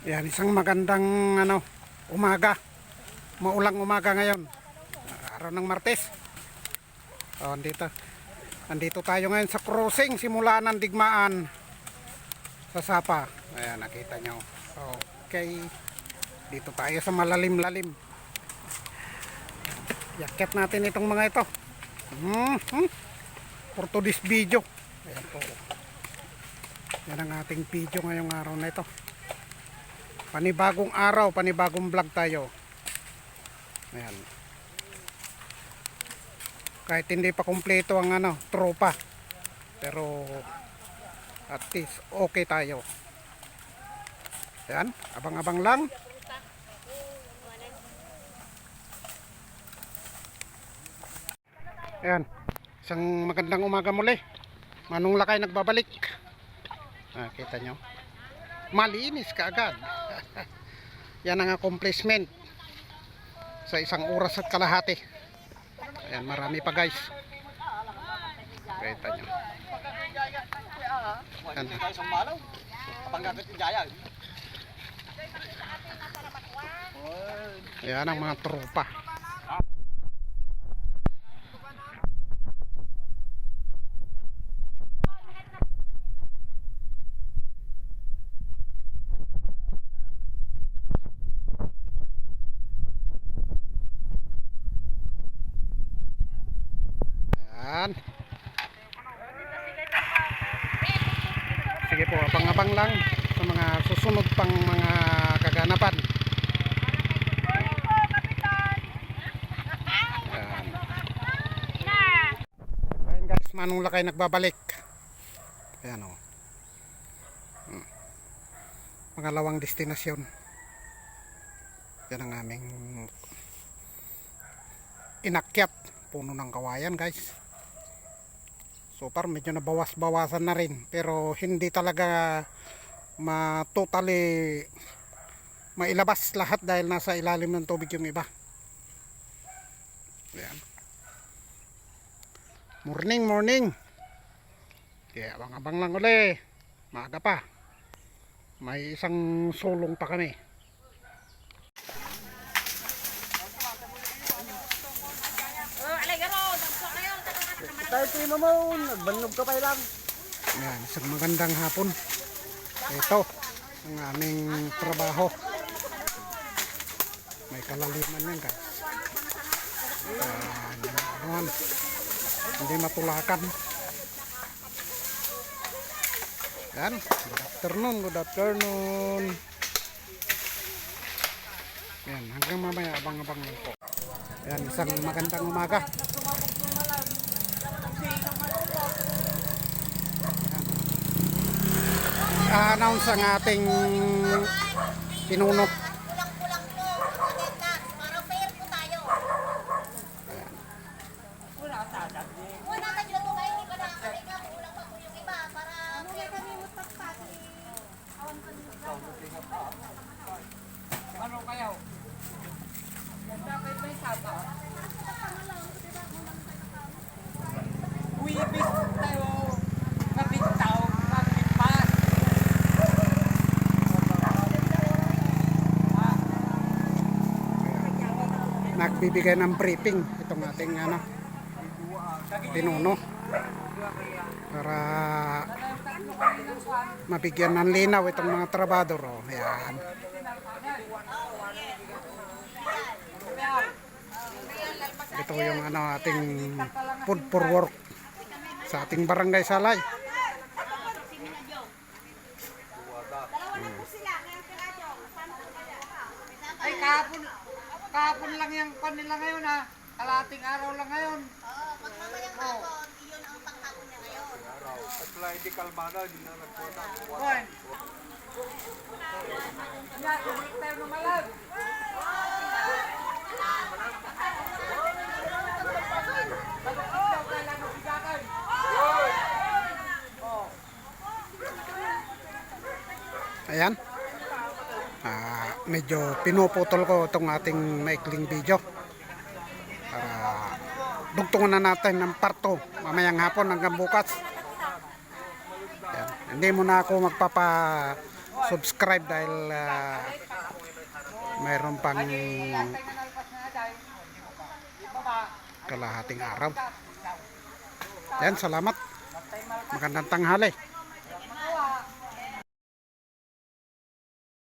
Yan, isang magandang umaga. Maulang umaga ngayon. Araw ng Martes. Andito tayo ngayon sa crossing simula ng digmaan sa Sapa. Ayan, nakita nyo. Okay. Dito tayo sa malalim-lalim. Yakyat natin itong mga ito. For today's video. Ayan po. Yan ang ating video ngayong araw na ito. Panibagong araw, panibagong vlog tayo. Ayan. Kahit hindi pa kumpleto ang tropa. Pero at least okay tayo. Ayan, abang-abang lang. Ayan, isang magandang umaga muli. Manong Lakay nagbabalik. Kita nyo. Malinis kaagad. Yan ang accomplishment sa isang oras at kalahati. Ayan, marami pa guys. Kita nyo. Ayan ang mga tropa. Sige po, abang-abang lang sa mga susunod pang mga kaganapan. Ayan guys, Manong Lakay nagbabalik. Ayan o. Pangalawang destinasyon. Yan ang aming inakyat. Puno ng kawayan guys. So far medyo nabawas-bawasan na rin, pero hindi talaga totally mailabas lahat dahil nasa ilalim ng tubig yung iba. Ayan. Morning. Kaya abang-abang lang uli. Maaga pa. May isang sulong pa kami. Tayo si Mamon, nagbanlog ka pa lang. Yan, isang magandang hapon. Ito ang aming trabaho. May kalaliman yan guys. Hindi matulakan. Yan, good afternoon. Yan, hanggang mamaya abang-abang lang po. Yan, isang magandang umaga. Announce ang ating pinuno. Kulang-kulang po, attendance, para fair po tayo. Wala tayo na tumayo, hindi pa nakakaliga, kulang pa po yung iba, para fair po. Ano kayo? Dapat may sapa. Uwibig tayo. Mabitaw. Mabipas. Nagbibigay ng briefing itong ating pinuno para mabigyan ng linaw itong mga trabador. Ayan. Ito yung ating food for work sa ating barangay Salay. Ay, kahapon lang yung pan nila ngayon ha. Kalating araw lang ngayon. Magmamayang hapon, iyon ang panghapon niya ngayon. At wala hindi kalmada, hindi na nagpunta. Boy. Yan, ulit tayo ng malag. Ayan. Medyo pinuputol ko itong ating maikling video para dugtungan na natin ng part 2 mamayang hapon hanggang bukas. Ayan. Hindi mo na ako subscribe dahil mayroon pang kalahating araw. Yan, salamat. Magandang tanghali.